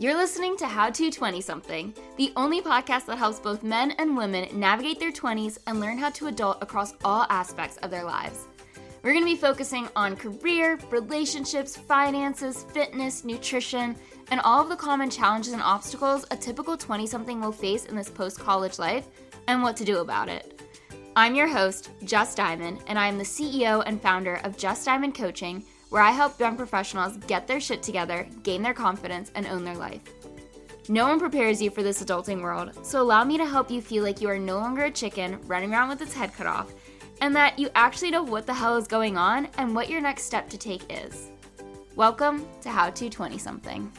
You're listening to How to 20-something, the only podcast that helps both men and women navigate their 20s and learn how to adult across all aspects of their lives. We're going to be focusing on career, relationships, finances, fitness, nutrition, and all of the common challenges and obstacles a typical 20-something will face in this post-college life and what to do about it. I'm your host, Just Diamond, and I am the CEO and founder of Just Diamond Coaching, where I help young professionals get their shit together, gain their confidence, and own their life. No one prepares you for this adulting world, so allow me to help you feel like you are no longer a chicken running around with its head cut off, and that you actually know what the hell is going on and what your next step to take is. Welcome to How to 20-something.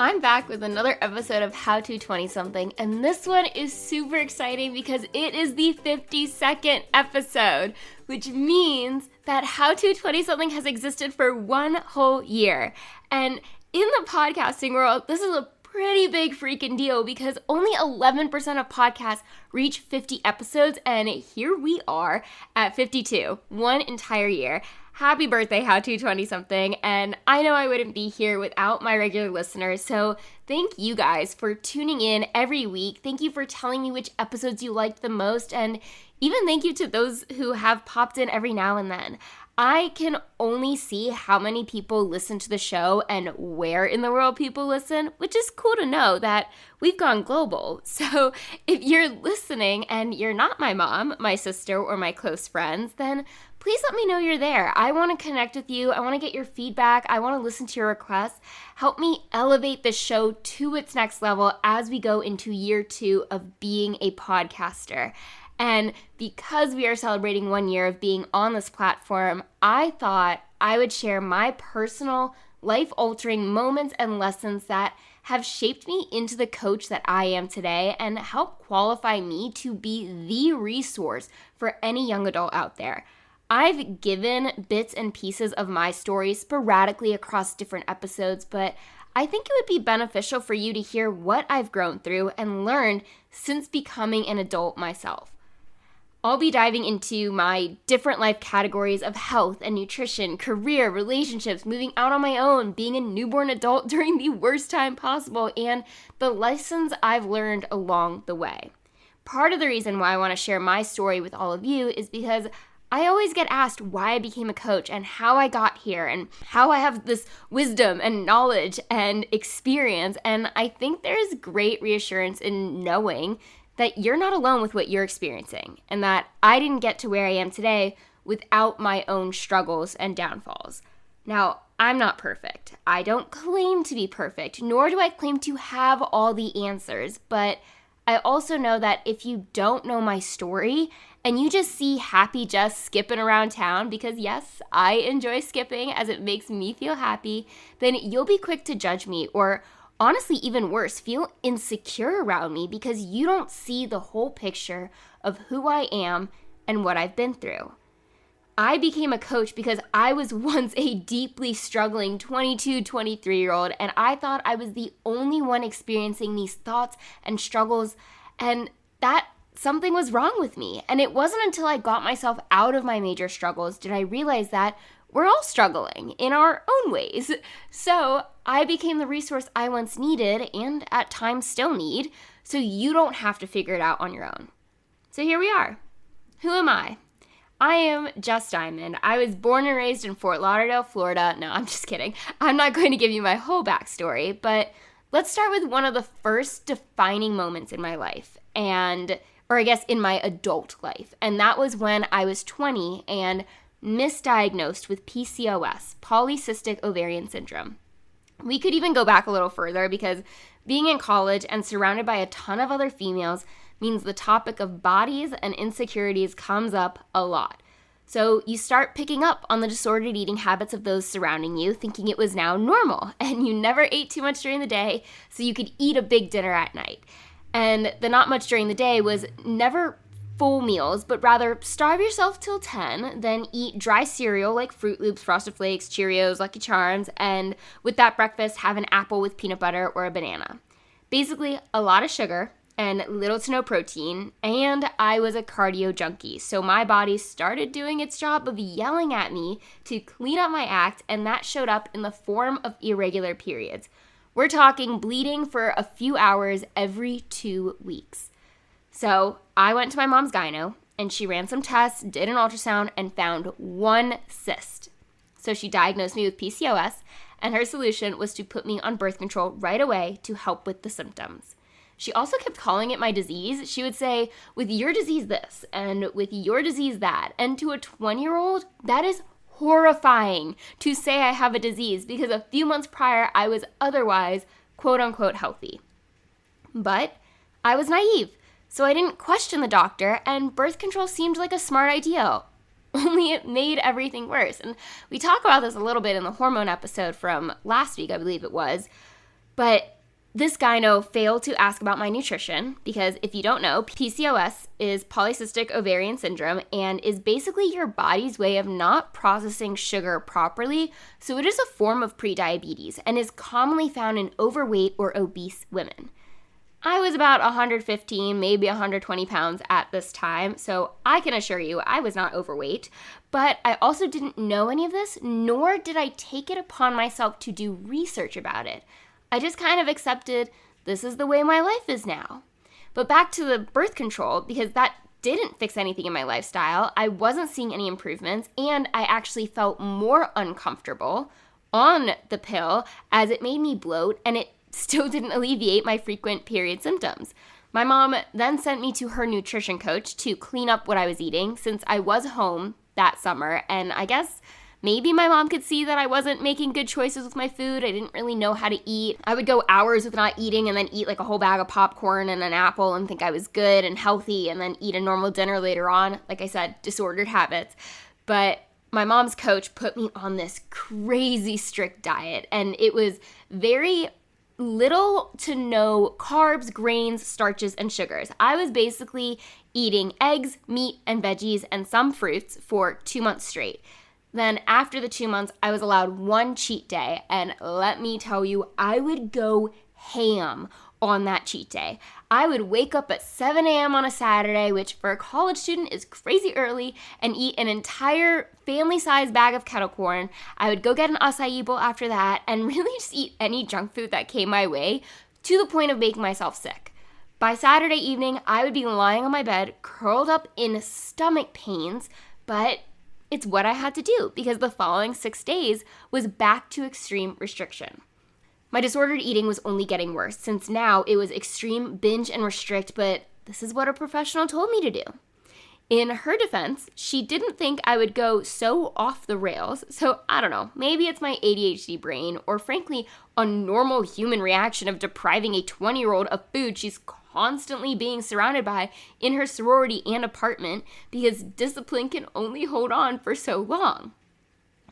I'm back with another episode of How to 20-something, and this one is super exciting because it is the 52nd episode, which means that How to 20-something has existed for one whole year. And in the podcasting world, this is a pretty big freaking deal because only 11% of podcasts reach 50 episodes, and here we are at 52, one entire year. Happy birthday, How to 20-something, and I know I wouldn't be here without my regular listeners, so thank you guys for tuning in every week. Thank you for telling me which episodes you liked the most, and even thank you to those who have popped in every now and then. I can only see how many people listen to the show and where in the world people listen, which is cool to know that we've gone global. So if you're listening and you're not my mom, my sister, or my close friends, then please let me know you're there. I want to connect with you. I want to get your feedback. I want to listen to your requests. Help me elevate the show to its next level as we go into year 2 of being a podcaster. And because we are celebrating 1 year of being on this platform, I thought I would share my personal life-altering moments and lessons that have shaped me into the coach that I am today and help qualify me to be the resource for any young adult out there. I've given bits and pieces of my story sporadically across different episodes, but I think it would be beneficial for you to hear what I've grown through and learned since becoming an adult myself. I'll be diving into my different life categories of health and nutrition, career, relationships, moving out on my own, being a newborn adult during the worst time possible, and the lessons I've learned along the way. Part of the reason why I want to share my story with all of you is because I always get asked why I became a coach and how I got here and how I have this wisdom and knowledge and experience, and I think there is great reassurance in knowing that you're not alone with what you're experiencing and that I didn't get to where I am today without my own struggles and downfalls. Now, I'm not perfect. I don't claim to be perfect, nor do I claim to have all the answers, but I also know that if you don't know my story and you just see Happy Just skipping around town, because yes, I enjoy skipping as it makes me feel happy, then you'll be quick to judge me or honestly, even worse, feel insecure around me because you don't see the whole picture of who I am and what I've been through. I became a coach because I was once a deeply struggling 22, 23-year-old, and I thought I was the only one experiencing these thoughts and struggles, and that something was wrong with me. And it wasn't until I got myself out of my major struggles did I realize that we're all struggling in our own ways. So I became the resource I once needed and at times still need, so you don't have to figure it out on your own. So here we are. Who am I? I am Just Diamond. I was born and raised in Fort Lauderdale, Florida. No, I'm just kidding. I'm not going to give you my whole backstory, but let's start with one of the first defining moments in my life, or I guess in my adult life. And that was when I was 20 and misdiagnosed with PCOS, polycystic ovarian syndrome. We could even go back a little further because being in college and surrounded by a ton of other females means the topic of bodies and insecurities comes up a lot. So you start picking up on the disordered eating habits of those surrounding you, thinking it was now normal, and you never ate too much during the day, so you could eat a big dinner at night. And the not much during the day was never full meals, but rather starve yourself till 10, then eat dry cereal like Fruit Loops, Frosted Flakes, Cheerios, Lucky Charms, and with that breakfast, have an apple with peanut butter or a banana. Basically, a lot of sugar and little to no protein, and I was a cardio junkie. So my body started doing its job of yelling at me to clean up my act, and that showed up in the form of irregular periods. We're talking bleeding for a few hours every 2 weeks. So I went to my mom's gyno, and she ran some tests, did an ultrasound, and found one cyst. So she diagnosed me with PCOS, and her solution was to put me on birth control right away to help with the symptoms. She also kept calling it my disease. She would say, with your disease this, and with your disease that. And to a 20-year-old, that is horrifying to say I have a disease because a few months prior, I was otherwise, quote-unquote, healthy. But I was naive, so I didn't question the doctor, and birth control seemed like a smart idea. Only it made everything worse. And we talk about this a little bit in the hormone episode from last week, I believe it was. But this gyno failed to ask about my nutrition because if you don't know, PCOS is polycystic ovarian syndrome and is basically your body's way of not processing sugar properly. So it is a form of prediabetes and is commonly found in overweight or obese women. I was about 115, maybe 120 pounds at this time, so I can assure you I was not overweight, but I also didn't know any of this, nor did I take it upon myself to do research about it. I just kind of accepted this is the way my life is now. But back to the birth control, because that didn't fix anything in my lifestyle, I wasn't seeing any improvements, and I actually felt more uncomfortable on the pill as it made me bloat, and it still didn't alleviate my frequent period symptoms. My mom then sent me to her nutrition coach to clean up what I was eating since I was home that summer, and I guess maybe my mom could see that I wasn't making good choices with my food. I didn't really know how to eat. I would go hours with not eating and then eat like a whole bag of popcorn and an apple and think I was good and healthy and then eat a normal dinner later on. Like I said, disordered habits. But my mom's coach put me on this crazy strict diet, and it was very little to no carbs, grains, starches, and sugars. I was basically eating eggs, meat, and veggies and some fruits for 2 months straight. Then after the 2 months, I was allowed one cheat day, and let me tell you, I would go ham on that cheat day. I would wake up at 7 a.m. on a Saturday, which for a college student is crazy early, and eat an entire family-sized bag of kettle corn. I would go get an acai bowl after that, and really just eat any junk food that came my way, to the point of making myself sick. By Saturday evening, I would be lying on my bed, curled up in stomach pains, but it's what I had to do because the following 6 days was back to extreme restriction. My disordered eating was only getting worse since now it was extreme binge and restrict, but this is what a professional told me to do. In her defense, she didn't think I would go so off the rails, so I don't know, maybe it's my ADHD brain or frankly a normal human reaction of depriving a 20-year-old of food she's constantly being surrounded by in her sorority and apartment because discipline can only hold on for so long.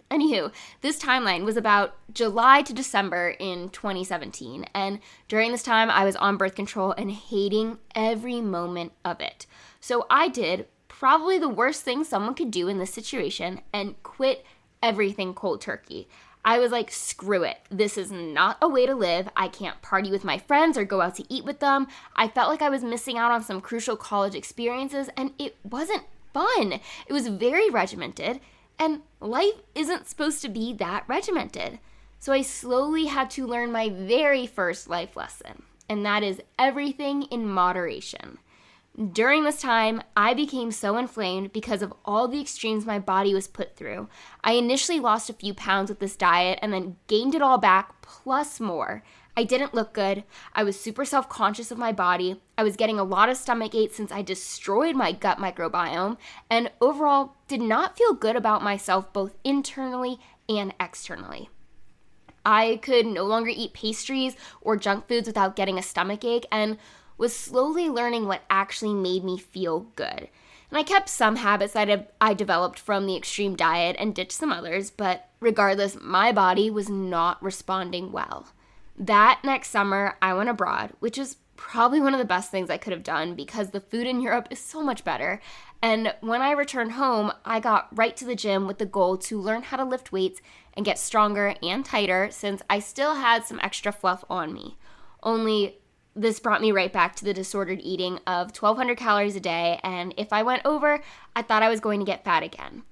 Anywho, this timeline was about July to December in 2017, and during this time I was on birth control and hating every moment of it. So I did probably the worst thing someone could do in this situation and quit everything cold turkey. I was like, screw it. This is not a way to live. I can't party with my friends or go out to eat with them. I felt like I was missing out on some crucial college experiences, and it wasn't fun. It was very regimented, and life isn't supposed to be that regimented. So I slowly had to learn my very first life lesson, and that is everything in moderation. During this time, I became so inflamed because of all the extremes my body was put through. I initially lost a few pounds with this diet and then gained it all back plus more. I didn't look good. I was super self-conscious of my body. I was getting a lot of stomach aches since I destroyed my gut microbiome, and overall did not feel good about myself both internally and externally. I could no longer eat pastries or junk foods without getting a stomach ache, and was slowly learning what actually made me feel good. And I kept some habits that I developed from the extreme diet and ditched some others, but regardless, my body was not responding well. That next summer, I went abroad, which is probably one of the best things I could have done because the food in Europe is so much better. And when I returned home, I got right to the gym with the goal to learn how to lift weights and get stronger and tighter since I still had some extra fluff on me. Only this brought me right back to the disordered eating of 1,200 calories a day, and if I went over, I thought I was going to get fat again.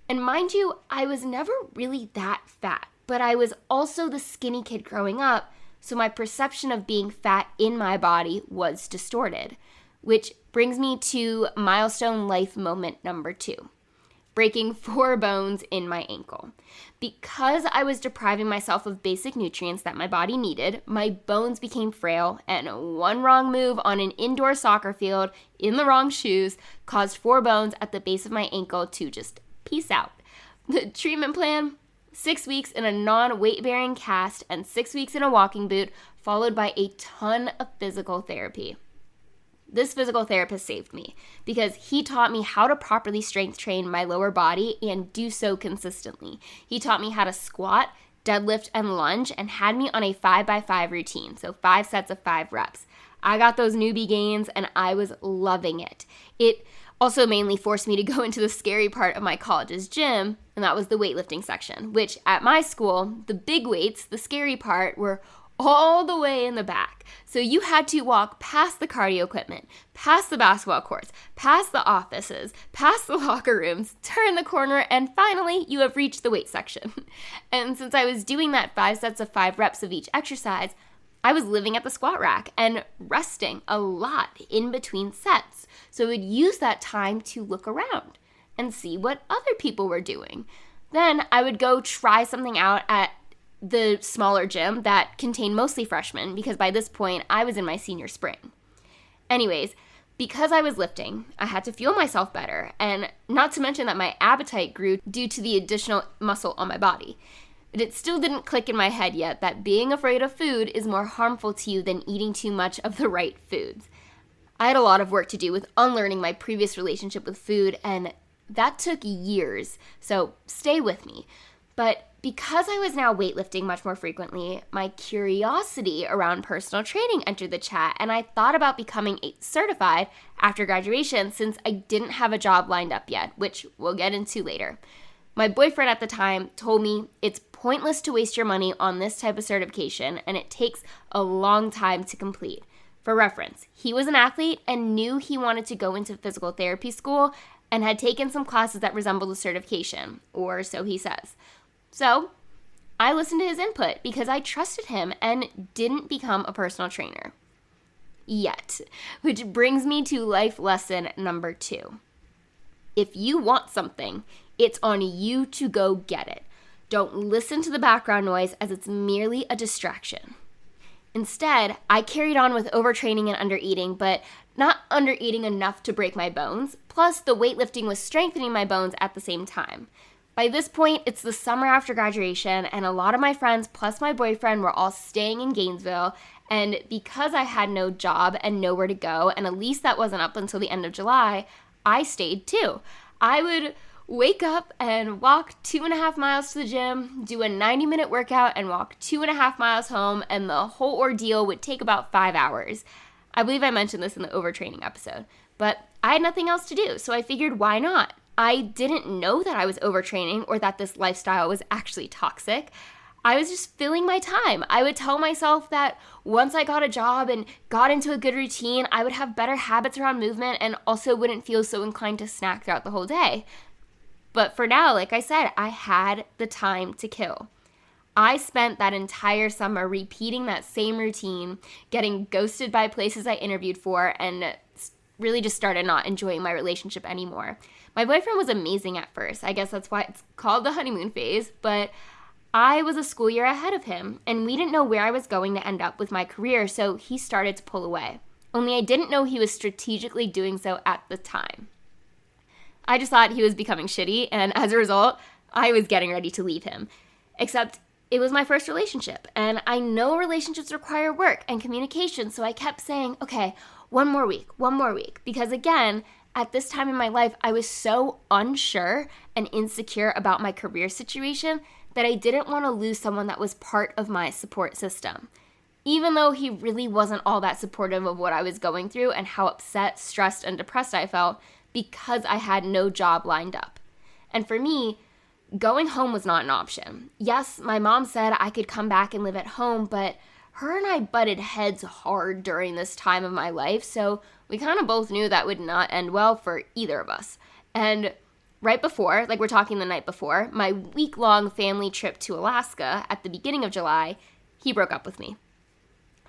And mind you, I was never really that fat, but I was also the skinny kid growing up, so my perception of being fat in my body was distorted, which brings me to milestone life moment number 2. Breaking 4 bones in my ankle. Because I was depriving myself of basic nutrients that my body needed, my bones became frail, and one wrong move on an indoor soccer field in the wrong shoes caused 4 bones at the base of my ankle to just peace out. The treatment plan? 6 weeks in a non-weight-bearing cast and 6 weeks in a walking boot, followed by a ton of physical therapy. This physical therapist saved me because he taught me how to properly strength train my lower body and do so consistently. He taught me how to squat, deadlift, and lunge, and had me on a 5x5 routine, so 5 sets of 5 reps. I got those newbie gains and I was loving it. It also mainly forced me to go into the scary part of my college's gym, and that was the weightlifting section, which at my school, the big weights, the scary part, were all the way in the back. So you had to walk past the cardio equipment, past the basketball courts, past the offices, past the locker rooms, turn the corner, and finally you have reached the weight section. And since I was doing that 5 sets of 5 reps of each exercise, I was living at the squat rack and resting a lot in between sets. So I would use that time to look around and see what other people were doing. Then I would go try something out at the smaller gym that contained mostly freshmen, because by this point I was in my senior spring. Anyways, because I was lifting, I had to fuel myself better, and not to mention that my appetite grew due to the additional muscle on my body. But it still didn't click in my head yet that being afraid of food is more harmful to you than eating too much of the right foods. I had a lot of work to do with unlearning my previous relationship with food, and that took years, so stay with me. But because I was now weightlifting much more frequently, my curiosity around personal training entered the chat, and I thought about becoming certified after graduation since I didn't have a job lined up yet, which we'll get into later. My boyfriend at the time told me it's pointless to waste your money on this type of certification, and it takes a long time to complete. For reference, he was an athlete and knew he wanted to go into physical therapy school and had taken some classes that resembled a certification, or so he says. So I listened to his input because I trusted him and didn't become a personal trainer. Yet, which brings me to life lesson number 2. If you want something, it's on you to go get it. Don't listen to the background noise as it's merely a distraction. Instead, I carried on with overtraining and undereating, but not undereating enough to break my bones, plus the weightlifting was strengthening my bones at the same time. By this point, it's the summer after graduation, and a lot of my friends plus my boyfriend were all staying in Gainesville, and because I had no job and nowhere to go, and a lease that wasn't up until the end of July, I stayed too. I would wake up and walk 2.5 miles to the gym, do a 90-minute workout, and walk 2.5 miles home, and the whole ordeal would take about 5 hours. I believe I mentioned this in the overtraining episode, but I had nothing else to do, so I figured why not? I didn't know that I was overtraining or that this lifestyle was actually toxic. I was just filling my time. I would tell myself that once I got a job and got into a good routine, I would have better habits around movement and also wouldn't feel so inclined to snack throughout the whole day. But for now, like I said, I had the time to kill. I spent that entire summer repeating that same routine, getting ghosted by places I interviewed for, and really just started not enjoying my relationship anymore. My boyfriend was amazing at first. I guess that's why it's called the honeymoon phase, but I was a school year ahead of him, and we didn't know where I was going to end up with my career, so he started to pull away. Only I didn't know he was strategically doing so at the time. I just thought he was becoming shitty, and as a result, I was getting ready to leave him. Except it was my first relationship, and I know relationships require work and communication, so I kept saying, okay, one more week, because again, at this time in my life, I was so unsure and insecure about my career situation that I didn't want to lose someone that was part of my support system. Even though he really wasn't all that supportive of what I was going through and how upset, stressed, and depressed I felt because I had no job lined up. And for me, going home was not an option. Yes, my mom said I could come back and live at home, but her and I butted heads hard during this time of my life, so we kind of both knew that would not end well for either of us. And right before, like we're talking the night before, my week-long family trip to Alaska at the beginning of July, he broke up with me.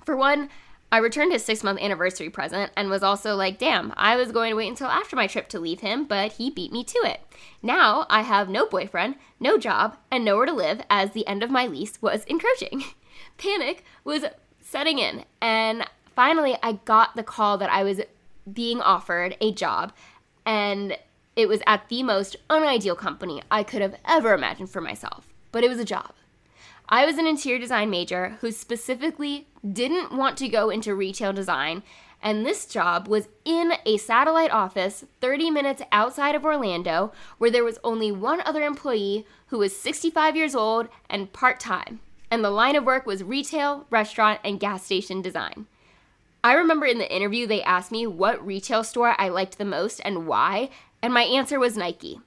For one, I returned his 6-month anniversary present and was also like, damn, I was going to wait until after my trip to leave him, but he beat me to it. Now I have no boyfriend, no job, and nowhere to live as the end of my lease was encroaching. Panic was setting in, and finally I got the call that I was being offered a job, and it was at the most unideal company I could have ever imagined for myself, but it was a job. I was an interior design major who specifically didn't want to go into retail design, and this job was in a satellite office 30 minutes outside of Orlando where there was only one other employee who was 65 years old and part-time, and the line of work was retail, restaurant, and gas station design. I remember in the interview they asked me what retail store I liked the most and why, and my answer was Nike.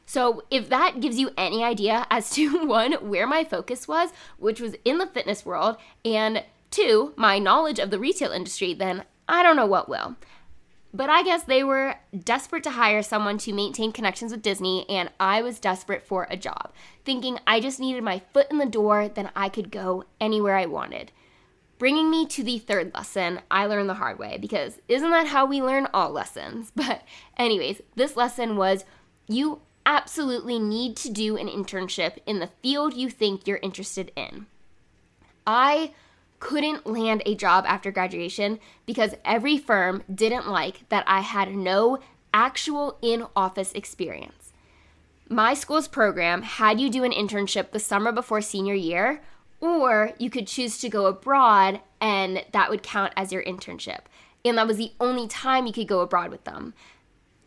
So if that gives you any idea as to, one, where my focus was, which was in the fitness world, and two, my knowledge of the retail industry, then I don't know what will. But I guess they were desperate to hire someone to maintain connections with Disney, and I was desperate for a job, thinking I just needed my foot in the door, then I could go anywhere I wanted. Bringing me to the third lesson I learned the hard way, because isn't that how we learn all lessons? But anyways, this lesson was you absolutely need to do an internship in the field you think you're interested in. I couldn't land a job after graduation because every firm didn't like that I had no actual in-office experience. My school's program had you do an internship the summer before senior year, or you could choose to go abroad and that would count as your internship. And that was the only time you could go abroad with them.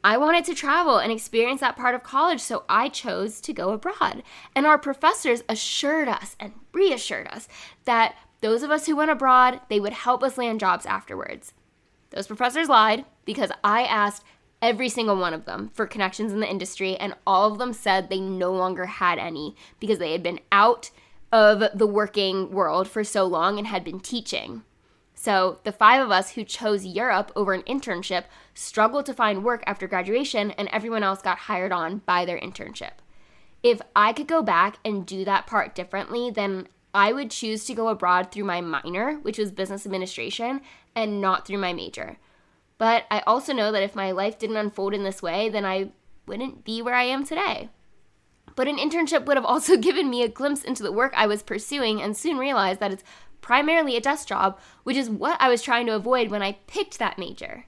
I wanted to travel and experience that part of college, so I chose to go abroad. And our professors assured us and reassured us that those of us who went abroad, they would help us land jobs afterwards. Those professors lied because I asked every single one of them for connections in the industry, and all of them said they no longer had any because they had been out of the working world for so long and had been teaching. So the 5 of us who chose Europe over an internship struggled to find work after graduation, and everyone else got hired on by their internship. If I could go back and do that part differently, then I would choose to go abroad through my minor, which was business administration, and not through my major. But I also know that if my life didn't unfold in this way, then I wouldn't be where I am today. But an internship would have also given me a glimpse into the work I was pursuing, and soon realized that it's primarily a desk job, which is what I was trying to avoid when I picked that major.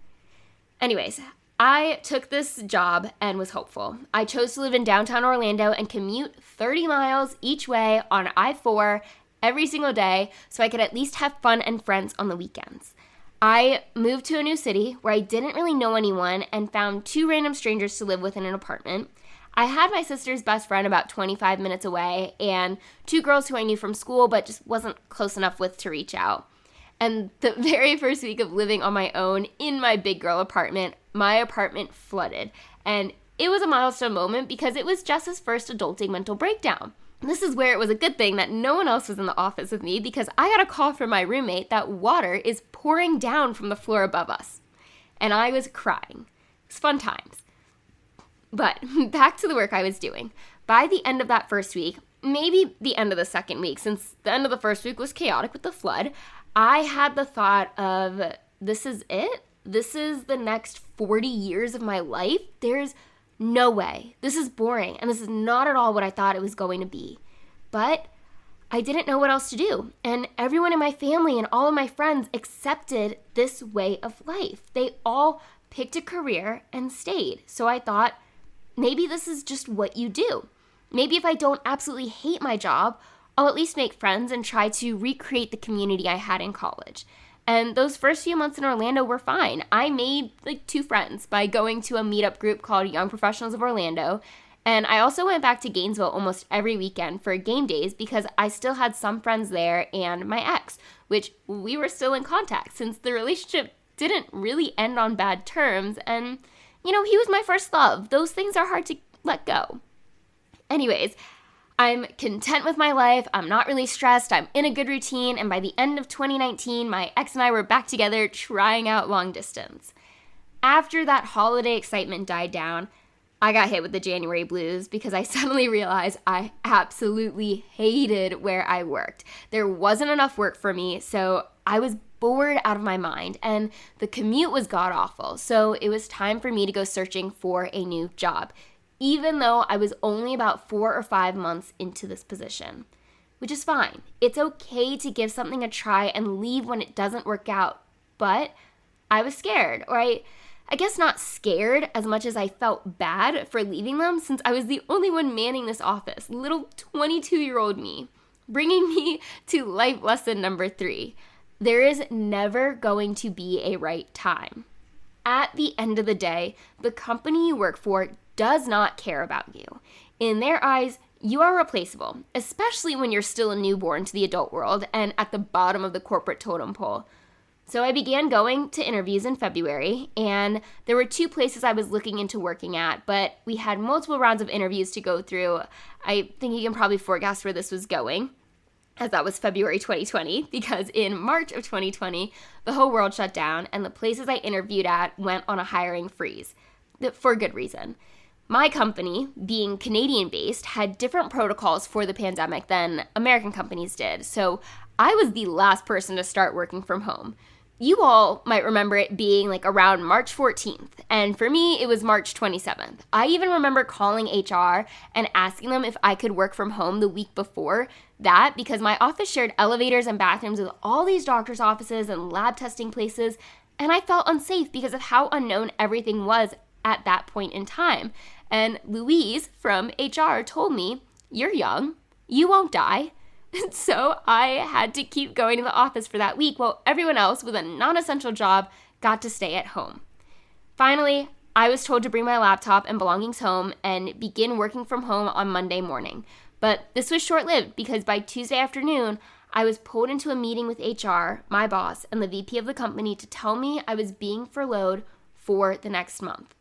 Anyways, I took this job and was hopeful. I chose to live in downtown Orlando and commute 30 miles each way on I-4 every single day so I could at least have fun and friends on the weekends. I moved to a new city where I didn't really know anyone and found 2 random strangers to live with in an apartment. I had my sister's best friend about 25 minutes away and 2 girls who I knew from school but just wasn't close enough with to reach out. And the very first week of living on my own in my big girl apartment, my apartment flooded. And it was a milestone moment because it was Jess's first adulting mental breakdown. And this is where it was a good thing that no one else was in the office with me because I got a call from my roommate that water is pouring down from the floor above us. And I was crying. It was fun times. But back to the work I was doing. By the end of that first week, maybe the end of the second week, since the end of the first week was chaotic with the flood, I had the thought of, this is it? This is the next 40 years of my life? There's no way. This is boring, and this is not at all what I thought it was going to be. But I didn't know what else to do, and everyone in my family and all of my friends accepted this way of life. They all picked a career and stayed. So I thought, maybe this is just what you do. Maybe if I don't absolutely hate my job, I'll at least make friends and try to recreate the community I had in college. And those first few months in Orlando were fine. I made 2 friends by going to a meetup group called Young Professionals of Orlando. And I also went back to Gainesville almost every weekend for game days because I still had some friends there and my ex, which we were still in contact since the relationship didn't really end on bad terms. And, he was my first love. Those things are hard to let go. Anyways, I'm content with my life, I'm not really stressed, I'm in a good routine, and by the end of 2019, my ex and I were back together trying out long distance. After that holiday excitement died down, I got hit with the January blues because I suddenly realized I absolutely hated where I worked. There wasn't enough work for me, so I was bored out of my mind, and the commute was god-awful, so it was time for me to go searching for a new job, even though I was only about 4 or 5 months into this position, which is fine. It's okay to give something a try and leave when it doesn't work out, but I was scared, or I guess not scared as much as I felt bad for leaving them since I was the only one manning this office, little 22-year-old me, bringing me to life lesson number 3. There is never going to be a right time. At the end of the day, the company you work for does not care about you. In their eyes, you are replaceable, especially when you're still a newborn to the adult world and at the bottom of the corporate totem pole. So I began going to interviews in February, and there were 2 places I was looking into working at, but we had multiple rounds of interviews to go through. I think you can probably forecast where this was going, as that was February 2020, because in March of 2020, the whole world shut down, and the places I interviewed at went on a hiring freeze, for good reason. My company, being Canadian-based, had different protocols for the pandemic than American companies did, so I was the last person to start working from home. You all might remember it being like around March 14th, and for me, it was March 27th. I even remember calling HR and asking them if I could work from home the week before that because my office shared elevators and bathrooms with all these doctors' offices and lab testing places, and I felt unsafe because of how unknown everything was at that point in time. And Louise from HR told me, "You're young, you won't die." So I had to keep going to the office for that week while everyone else with a non-essential job got to stay at home. Finally, I was told to bring my laptop and belongings home and begin working from home on Monday morning. But this was short-lived because by Tuesday afternoon, I was pulled into a meeting with HR, my boss, and the VP of the company to tell me I was being furloughed for the next month.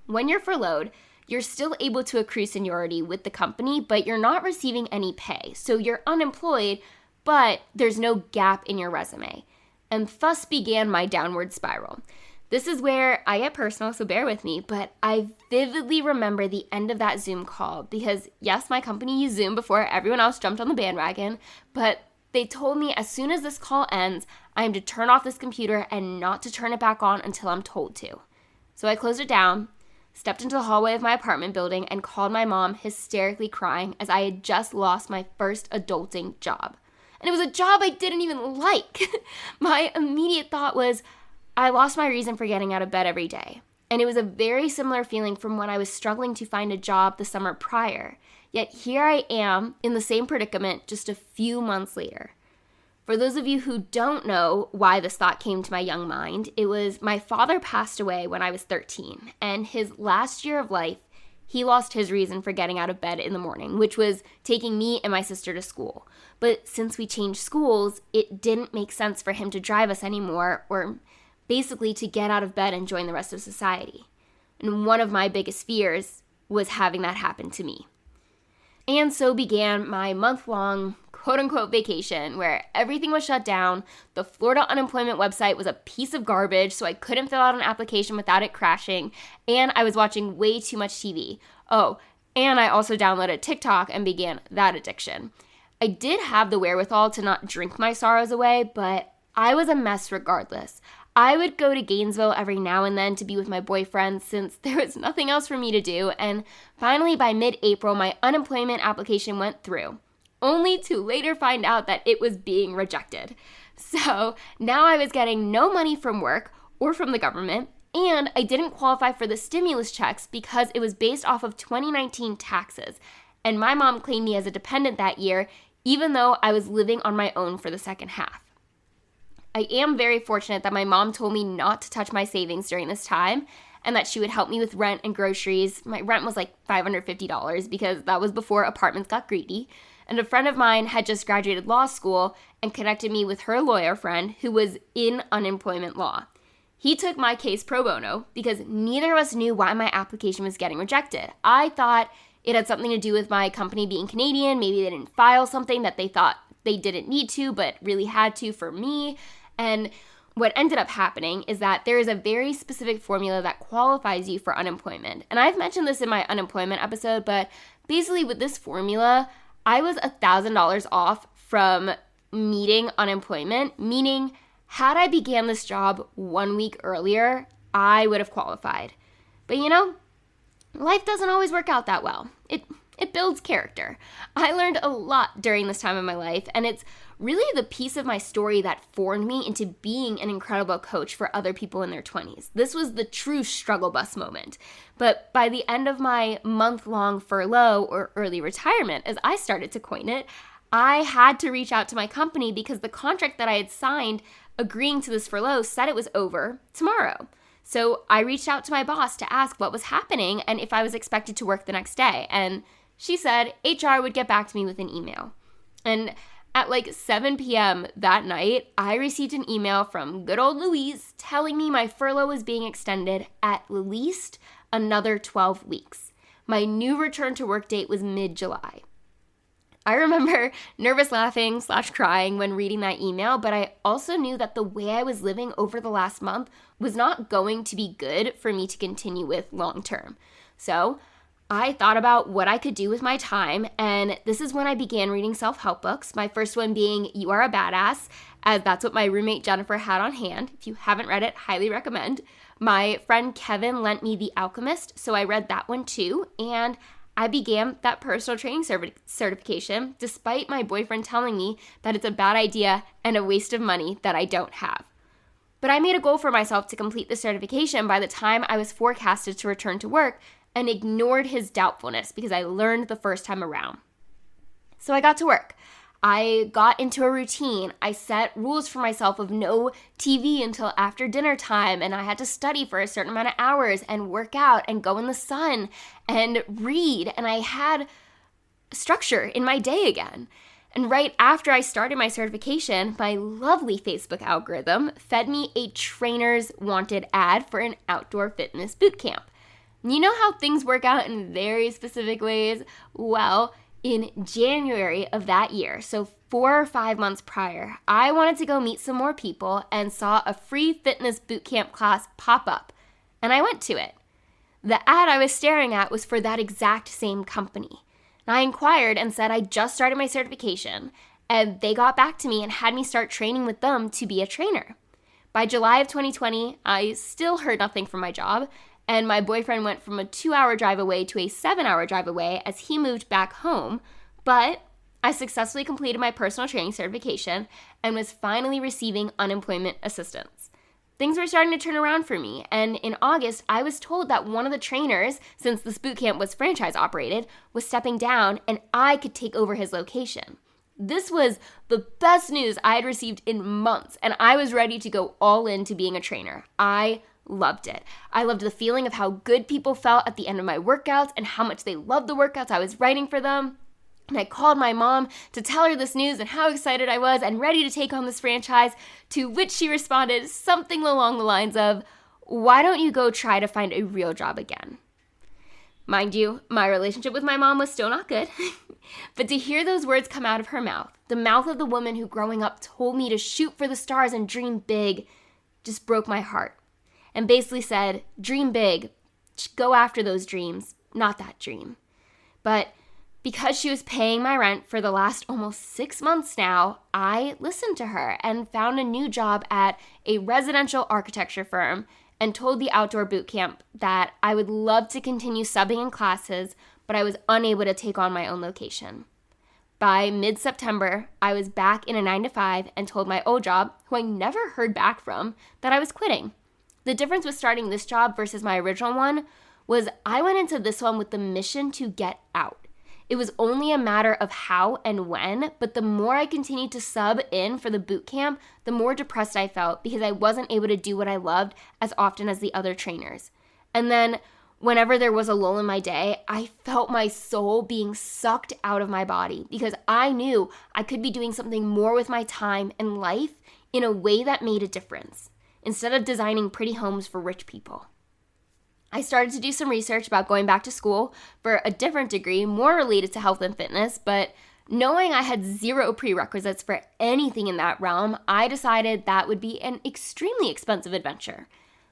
When you're furloughed, you're still able to accrue seniority with the company, but you're not receiving any pay. So you're unemployed, but there's no gap in your resume. And thus began my downward spiral. This is where I get personal, so bear with me, but I vividly remember the end of that Zoom call because, yes, my company used Zoom before everyone else jumped on the bandwagon, but they told me as soon as this call ends, I am to turn off this computer and not to turn it back on until I'm told to. So I closed it down, stepped into the hallway of my apartment building, and called my mom hysterically crying as I had just lost my first adulting job. And it was a job I didn't even like. My immediate thought was, I lost my reason for getting out of bed every day. And it was a very similar feeling from when I was struggling to find a job the summer prior. Yet here I am in the same predicament just a few months later. For those of you who don't know why this thought came to my young mind, it was my father passed away when I was 13, and his last year of life, he lost his reason for getting out of bed in the morning, which was taking me and my sister to school. But since we changed schools, it didn't make sense for him to drive us anymore, or basically to get out of bed and join the rest of society. And one of my biggest fears was having that happen to me. And so began my month-long quote-unquote vacation where everything was shut down, the Florida unemployment website was a piece of garbage, so I couldn't fill out an application without it crashing, and I was watching way too much TV. Oh, and I also downloaded TikTok and began that addiction. I did have the wherewithal to not drink my sorrows away, but I was a mess regardless. I would go to Gainesville every now and then to be with my boyfriend since there was nothing else for me to do, and finally by mid-April, my unemployment application went through, only to later find out that it was being rejected. So now I was getting no money from work or from the government, and I didn't qualify for the stimulus checks because it was based off of 2019 taxes, and my mom claimed me as a dependent that year, even though I was living on my own for the second half. I am very fortunate that my mom told me not to touch my savings during this time and that she would help me with rent and groceries. My rent was like $550 because that was before apartments got greedy. And a friend of mine had just graduated law school and connected me with her lawyer friend who was in unemployment law. He took my case pro bono because neither of us knew why my application was getting rejected. I thought It had something to do with my company being Canadian. Maybe they didn't file something that they thought they didn't need to, but really had to for me. And what ended up happening is that there is a very specific formula that qualifies you for unemployment. And I've mentioned this in my unemployment episode, but basically with this formula, I was $1,000 off from meeting unemployment, meaning had I began this job 1 week earlier, I would have qualified. But life doesn't always work out that well. It builds character. I learned a lot during this time of my life, and it's really the piece of my story that formed me into being an incredible coach for other people in their 20s. This was the true struggle bus moment. But by the end of my month-long furlough or early retirement, as I started to coin it, I had to reach out to my company because the contract that I had signed agreeing to this furlough said it was over tomorrow. So I reached out to my boss to ask what was happening and if I was expected to work the next day. And she said HR would get back to me with an email. And at like 7 p.m. that night, I received an email from good old Louise telling me my furlough was being extended at least another 12 weeks. My new return to work date was mid-July. I remember nervous laughing / crying when reading that email, but I also knew that the way I was living over the last month was not going to be good for me to continue with long term. So I thought about what I could do with my time, and this is when I began reading self-help books, my first one being You Are a Badass, as that's what my roommate Jennifer had on hand. If you haven't read it, highly recommend. My friend Kevin lent me The Alchemist, so I read that one too, and I began that personal training certification despite my boyfriend telling me that it's a bad idea and a waste of money that I don't have. But I made a goal for myself to complete the certification by the time I was forecasted to return to work and ignored his doubtfulness because I learned the first time around. So I got to work. I got into a routine. I set rules for myself of no TV until after dinner time, and I had to study for a certain amount of hours and work out and go in the sun and read, and I had structure in my day again. And right after I started my certification, my lovely Facebook algorithm fed me a trainer's wanted ad for an outdoor fitness boot camp. You know how things work out in very specific ways? Well, in January of that year, so 4 or 5 months prior, I wanted to go meet some more people and saw a free fitness bootcamp class pop up, and I went to it. The ad I was staring at was for that exact same company. And I inquired and said I just started my certification, and they got back to me and had me start training with them to be a trainer. By July of 2020, I still heard nothing from my job, and my boyfriend went from a 2-hour drive away to a 7-hour drive away as he moved back home, but I successfully completed my personal training certification and was finally receiving unemployment assistance. Things were starting to turn around for me, and in August, I was told that one of the trainers, since this bootcamp was franchise operated, was stepping down and I could take over his location. This was the best news I had received in months, and I was ready to go all into being a trainer. I loved it. I loved the feeling of how good people felt at the end of my workouts and how much they loved the workouts I was writing for them. And I called my mom to tell her this news and how excited I was and ready to take on this franchise, to which she responded something along the lines of, "Why don't you go try to find a real job again?" Mind you, my relationship with my mom was still not good, but to hear those words come out of her mouth, the mouth of the woman who growing up told me to shoot for the stars and dream big, just broke my heart. And basically said, dream big, go after those dreams, not that dream. But because she was paying my rent for the last almost 6 months now, I listened to her and found a new job at a residential architecture firm and told the outdoor boot camp that I would love to continue subbing in classes, but I was unable to take on my own location. By mid-September, I was back in a 9-to-5 and told my old job, who I never heard back from, that I was quitting. The difference with starting this job versus my original one was I went into this one with the mission to get out. It was only a matter of how and when, but the more I continued to sub in for the boot camp, the more depressed I felt because I wasn't able to do what I loved as often as the other trainers. And then whenever there was a lull in my day, I felt my soul being sucked out of my body because I knew I could be doing something more with my time and life in a way that made a difference, instead of designing pretty homes for rich people. I started to do some research about going back to school for a different degree, more related to health and fitness, but knowing I had zero prerequisites for anything in that realm, I decided that would be an extremely expensive adventure.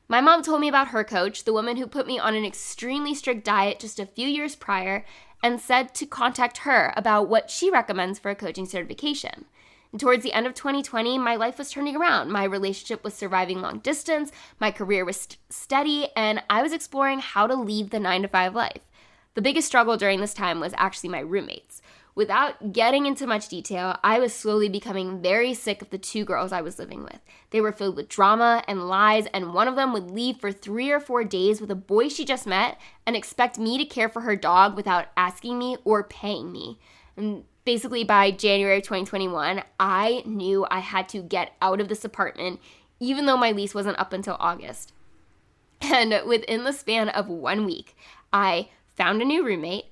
My mom told me about her coach, the woman who put me on an extremely strict diet just a few years prior, and said to contact her about what she recommends for a coaching certification. And towards the end of 2020, my life was turning around. My relationship was surviving long distance, my career was steady, and I was exploring how to leave the 9-to-5 life. The biggest struggle during this time was actually my roommates. Without getting into much detail, I was slowly becoming very sick of the two girls I was living with. They were filled with drama and lies, and one of them would leave for 3 or 4 days with a boy she just met and expect me to care for her dog without asking me or paying me. And basically by January 2021, I knew I had to get out of this apartment, even though my lease wasn't up until August. And within the span of 1 week, I found a new roommate,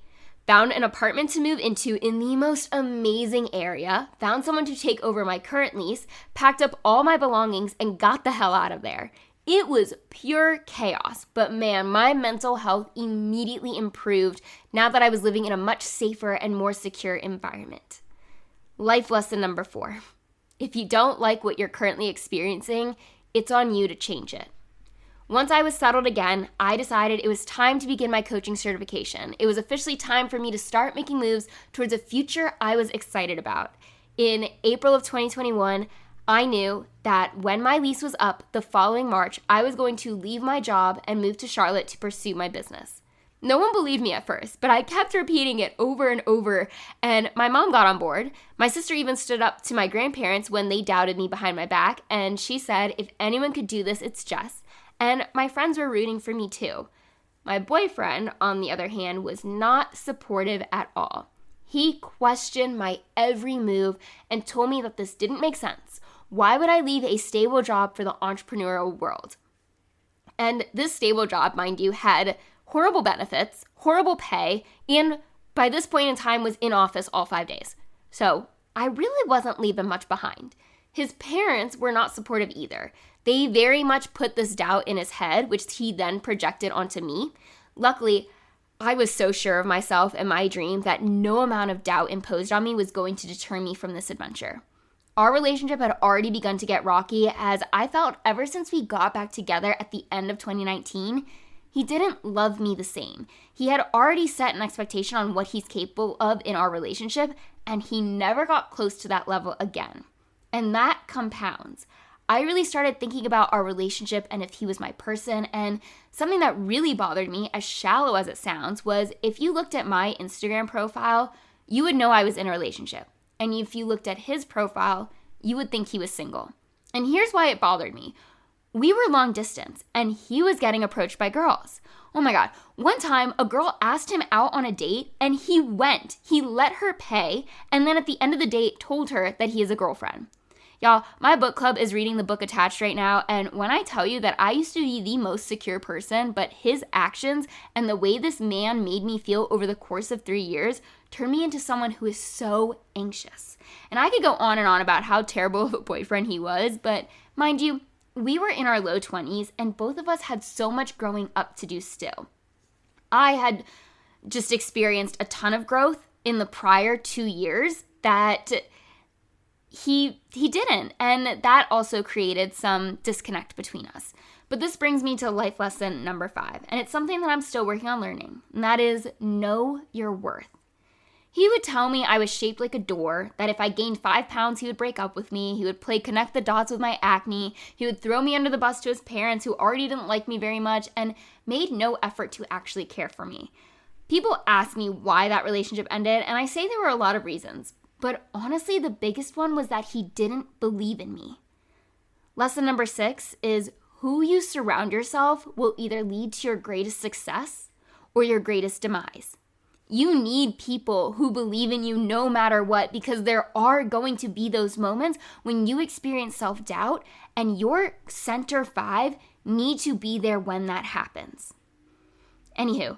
found an apartment to move into in the most amazing area, found someone to take over my current lease, packed up all my belongings, and got the hell out of there. It was pure chaos, but man, my mental health immediately improved now that I was living in a much safer and more secure environment. Life lesson number 4. If you don't like what you're currently experiencing, it's on you to change it. Once I was settled again, I decided it was time to begin my coaching certification. It was officially time for me to start making moves towards a future I was excited about. In April of 2021, I knew that when my lease was up the following March, I was going to leave my job and move to Charlotte to pursue my business. No one believed me at first, but I kept repeating it over and over, and my mom got on board. My sister even stood up to my grandparents when they doubted me behind my back, and she said, if anyone could do this, it's Jess. And my friends were rooting for me too. My boyfriend, on the other hand, was not supportive at all. He questioned my every move and told me that this didn't make sense. Why would I leave a stable job for the entrepreneurial world? And this stable job, mind you, had horrible benefits, horrible pay, and by this point in time was in office all 5 days. So I really wasn't leaving much behind. His parents were not supportive either. They very much put this doubt in his head, which he then projected onto me. Luckily, I was so sure of myself and my dream that no amount of doubt imposed on me was going to deter me from this adventure. Our relationship had already begun to get rocky, as I felt ever since we got back together at the end of 2019, he didn't love me the same. He had already set an expectation on what he's capable of in our relationship, and he never got close to that level again. And that compounds. I really started thinking about our relationship and if he was my person, and something that really bothered me, as shallow as it sounds, was if you looked at my Instagram profile, you would know I was in a relationship. And if you looked at his profile, you would think he was single. And here's why it bothered me. We were long distance, and he was getting approached by girls. Oh my God. One time, a girl asked him out on a date, and he went. He let her pay, and then at the end of the date, told her that he is a girlfriend. Y'all, my book club is reading the book Attached right now, and when I tell you that I used to be the most secure person, but his actions and the way this man made me feel over the course of 3 years turned me into someone who is so anxious. And I could go on and on about how terrible of a boyfriend he was, but mind you, we were in our low 20s, and both of us had so much growing up to do still. I had just experienced a ton of growth in the prior 2 years that he didn't, and that also created some disconnect between us. But this brings me to life lesson number 5, and it's something that I'm still working on learning, and that is know your worth. He would tell me I was shaped like a door, that if I gained 5 pounds, he would break up with me, he would play connect the dots with my acne, he would throw me under the bus to his parents who already didn't like me very much and made no effort to actually care for me. People ask me why that relationship ended, and I say there were a lot of reasons. But honestly, the biggest one was that he didn't believe in me. Lesson number 6 is who you surround yourself will either lead to your greatest success or your greatest demise. You need people who believe in you no matter what, because there are going to be those moments when you experience self-doubt, and your center 5 need to be there when that happens. Anywho,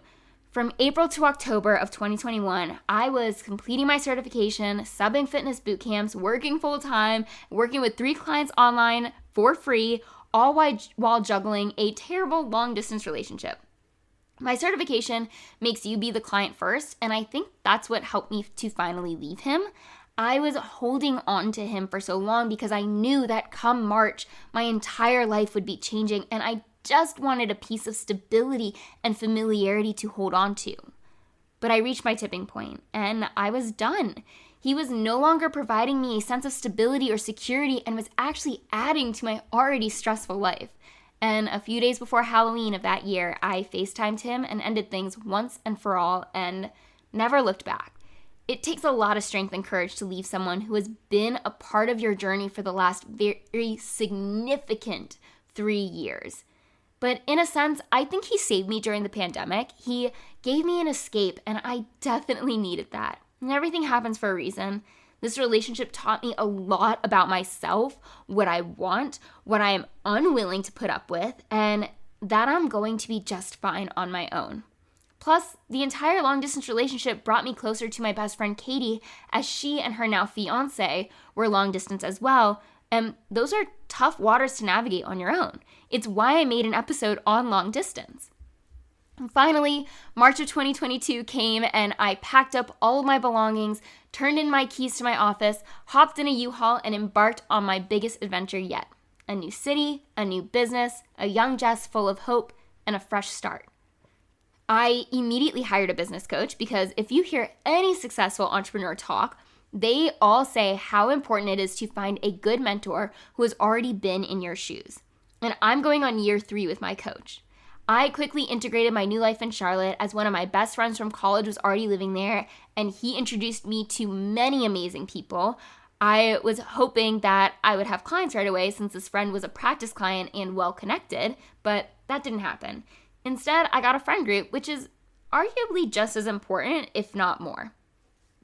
from April to October of 2021, I was completing my certification, subbing fitness boot camps, working full-time, working with 3 clients online for free, all while juggling a terrible long-distance relationship. My certification makes you be the client first, and I think that's what helped me to finally leave him. I was holding on to him for so long because I knew that come March, my entire life would be changing, and I just wanted a piece of stability and familiarity to hold on to. But I reached my tipping point, and I was done. He was no longer providing me a sense of stability or security and was actually adding to my already stressful life. And a few days before Halloween of that year, I FaceTimed him and ended things once and for all and never looked back. It takes a lot of strength and courage to leave someone who has been a part of your journey for the last very significant 3 years. But in a sense, I think he saved me during the pandemic. He gave me an escape, and I definitely needed that. And everything happens for a reason. This relationship taught me a lot about myself, what I want, what I am unwilling to put up with, and that I'm going to be just fine on my own. Plus, the entire long-distance relationship brought me closer to my best friend Katie, as she and her now fiancé were long-distance as well, and those are tough waters to navigate on your own. It's why I made an episode on long distance. And finally, March of 2022 came and I packed up all of my belongings, turned in my keys to my office, hopped in a U-Haul, and embarked on my biggest adventure yet. A new city, a new business, a young Jess full of hope, and a fresh start. I immediately hired a business coach because if you hear any successful entrepreneur talk, they all say how important it is to find a good mentor who has already been in your shoes. And I'm going on year 3 with my coach. I quickly integrated my new life in Charlotte as one of my best friends from college was already living there, and he introduced me to many amazing people. I was hoping that I would have clients right away since this friend was a practice client and well-connected, but that didn't happen. Instead, I got a friend group, which is arguably just as important, if not more.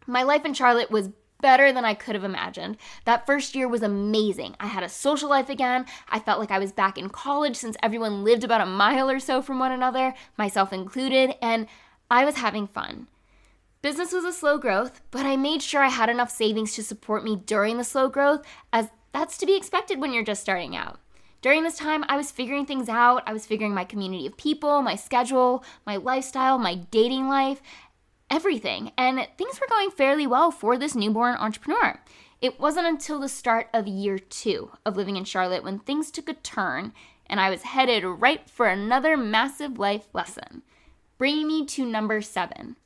My life in Charlotte was better than I could have imagined. That first year was amazing. I had a social life again. I felt like I was back in college since everyone lived about a mile or so from one another, myself included, and I was having fun. Business was a slow growth, but I made sure I had enough savings to support me during the slow growth, as that's to be expected when you're just starting out. During this time, I was figuring things out. I was figuring my community of people, my schedule, my lifestyle, my dating life, everything. And things were going fairly well for this newborn entrepreneur. It wasn't until the start of year 2 of living in Charlotte when things took a turn and I was headed right for another massive life lesson, bringing me to number 7.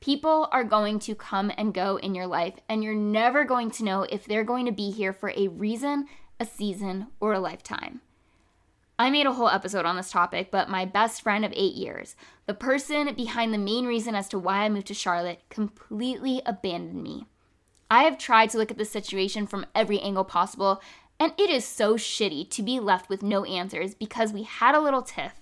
People are going to come and go in your life, and you're never going to know if they're going to be here for a reason, a season, or a lifetime. I made a whole episode on this topic, but my best friend of 8 years, the person behind the main reason as to why I moved to Charlotte, completely abandoned me. I have tried to look at this situation from every angle possible, and it is so shitty to be left with no answers because we had a little tiff.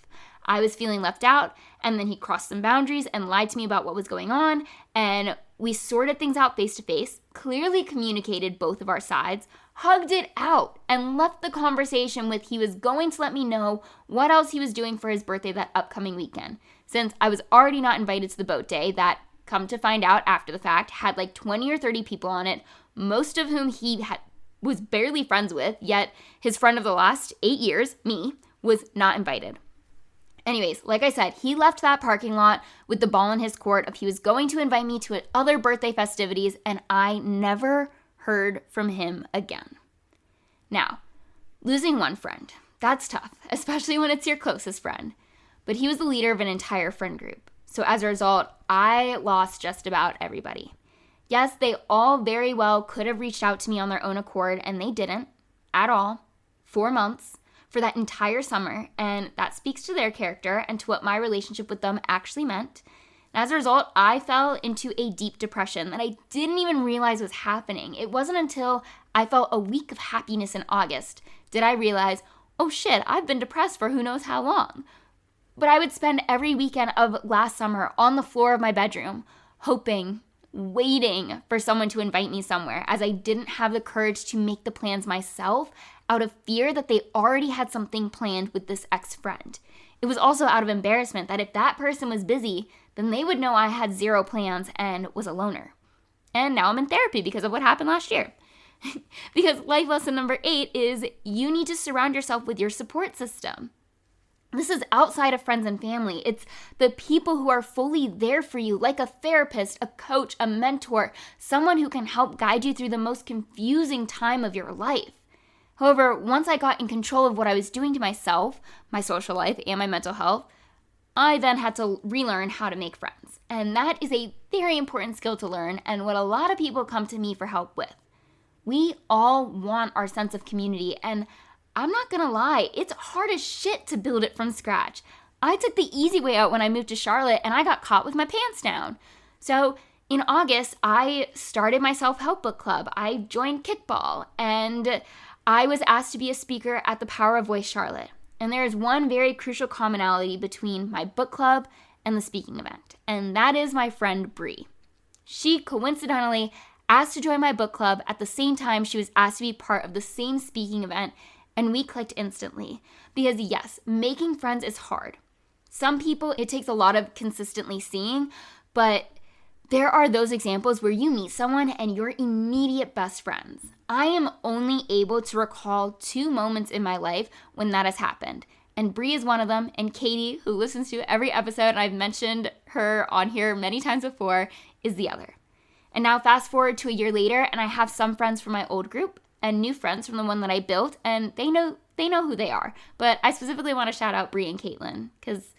I was feeling left out, and then he crossed some boundaries and lied to me about what was going on, and we sorted things out face to face, clearly communicated both of our sides, hugged it out, and left the conversation with he was going to let me know what else he was doing for his birthday that upcoming weekend, since I was already not invited to the boat day that, come to find out after the fact, had like 20 or 30 people on it, most of whom he was barely friends with, yet his friend of the last 8 years, me, was not invited. Anyways, like I said, he left that parking lot with the ball in his court of he was going to invite me to other birthday festivities, and I never heard from him again. Now, losing one friend, that's tough, especially when it's your closest friend. But he was the leader of an entire friend group. So as a result, I lost just about everybody. Yes, they all very well could have reached out to me on their own accord, and they didn't at all. 4 months for that entire summer, and that speaks to their character and to what my relationship with them actually meant. And as a result, I fell into a deep depression that I didn't even realize was happening. It wasn't until I felt a week of happiness in August did I realize, oh shit, I've been depressed for who knows how long. But I would spend every weekend of last summer on the floor of my bedroom, hoping, waiting for someone to invite me somewhere, as I didn't have the courage to make the plans myself out of fear that they already had something planned with this ex-friend. It was also out of embarrassment that if that person was busy, then they would know I had 0 plans and was a loner. And now I'm in therapy because of what happened last year. Because life lesson number 8 is you need to surround yourself with your support system. This is outside of friends and family. It's the people who are fully there for you, like a therapist, a coach, a mentor, someone who can help guide you through the most confusing time of your life. However, once I got in control of what I was doing to myself, my social life, and my mental health, I then had to relearn how to make friends. And that is a very important skill to learn and what a lot of people come to me for help with. We all want our sense of community, and I'm not gonna lie, it's hard as shit to build it from scratch. I took the easy way out when I moved to Charlotte and I got caught with my pants down. So in August, I started my self-help book club. I joined kickball and I was asked to be a speaker at the Power of Voice Charlotte. And there is one very crucial commonality between my book club and the speaking event, and that is my friend Bree. She coincidentally asked to join my book club at the same time she was asked to be part of the same speaking event. And we clicked instantly because yes, making friends is hard. Some people, it takes a lot of consistently seeing, but there are those examples where you meet someone and you're immediate best friends. I am only able to recall 2 moments in my life when that has happened. And Bree is one of them, and Katie, who listens to every episode, and I've mentioned her on here many times before, is the other. And now fast forward to a year later, and I have some friends from my old group and new friends from the one that I built, and they know who they are. But I specifically want to shout out Bree and Caitlin, because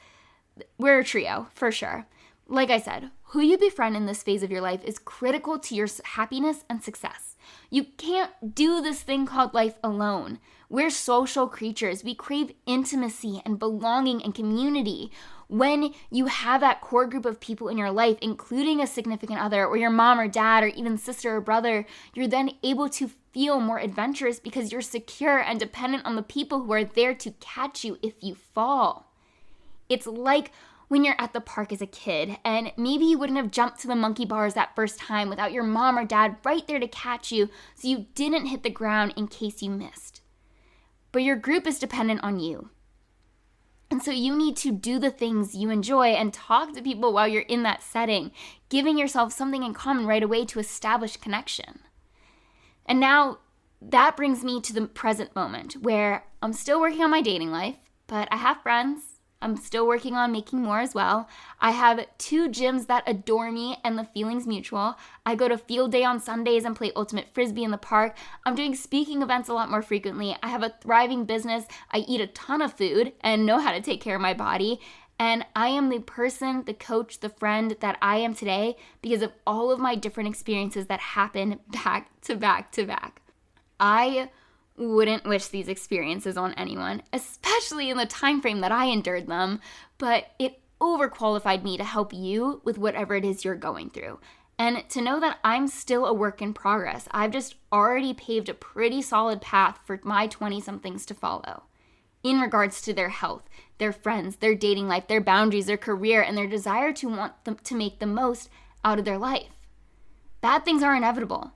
we're a trio, for sure. Like I said, who you befriend in this phase of your life is critical to your happiness and success. You can't do this thing called life alone. We're social creatures. We crave intimacy and belonging and community. When you have that core group of people in your life, including a significant other or your mom or dad or even sister or brother, you're then able to feel more adventurous because you're secure and dependent on the people who are there to catch you if you fall. It's like when you're at the park as a kid and maybe you wouldn't have jumped to the monkey bars that first time without your mom or dad right there to catch you so you didn't hit the ground in case you missed. But your group is dependent on you. And so you need to do the things you enjoy and talk to people while you're in that setting, giving yourself something in common right away to establish connection. And now that brings me to the present moment where I'm still working on my dating life, but I have friends. I'm still working on making more as well. I have 2 gyms that adore me and the feeling's mutual. I go to field day on Sundays and play ultimate frisbee in the park. I'm doing speaking events a lot more frequently. I have a thriving business. I eat a ton of food and know how to take care of my body. And I am the person, the coach, the friend that I am today because of all of my different experiences that happen back to back to back. I wouldn't wish these experiences on anyone, especially in the time frame that I endured them, but it overqualified me to help you with whatever it is you're going through. And to know that I'm still a work in progress. I've just already paved a pretty solid path for my 20-somethings to follow in regards to their health, their friends, their dating life, their boundaries, their career, and their desire to want them to make the most out of their life. Bad things are inevitable,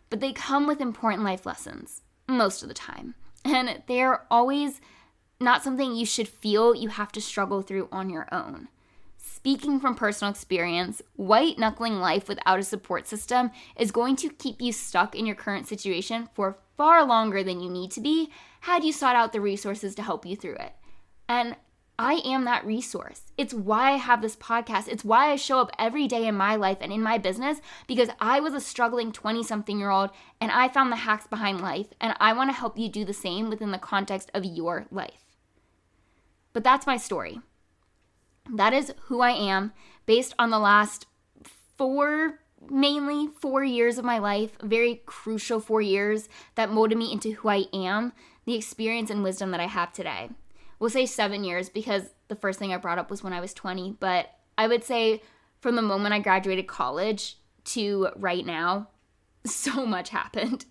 but they come with important life lessons. Most of the time. And they're always not something you should feel you have to struggle through on your own. Speaking from personal experience, white-knuckling life without a support system is going to keep you stuck in your current situation for far longer than you need to be had you sought out the resources to help you through it. And I am that resource. It's why I have this podcast. It's why I show up every day in my life and in my business because I was a struggling 20-something-year-old and I found the hacks behind life and I want to help you do the same within the context of your life. But that's my story. That is who I am based on the last 4 years of my life, very crucial 4 years that molded me into who I am, the experience and wisdom that I have today. We'll say 7 years because the first thing I brought up was when I was 20, but I would say from the moment I graduated college to right now, so much happened.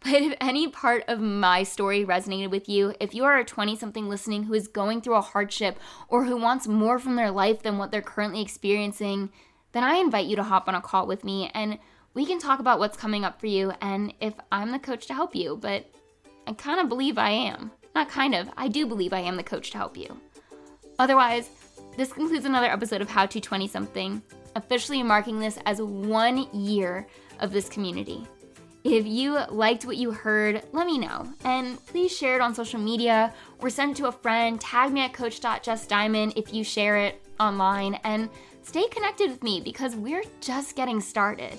But if any part of my story resonated with you, if you are a 20-something listening who is going through a hardship or who wants more from their life than what they're currently experiencing, then I invite you to hop on a call with me and we can talk about what's coming up for you and if I'm the coach to help you, but I kind of believe I am. Not kind of, I do believe I am the coach to help you. Otherwise, this concludes another episode of How to 20-something, officially marking this as 1 year of this community. If you liked what you heard, let me know. And please share it on social media or send it to a friend. Tag me at coach.jessdiamond if you share it online. And stay connected with me because we're just getting started.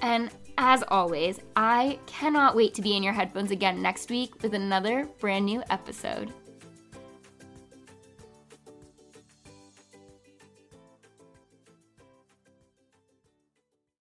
And as always, I cannot wait to be in your headphones again next week with another brand new episode.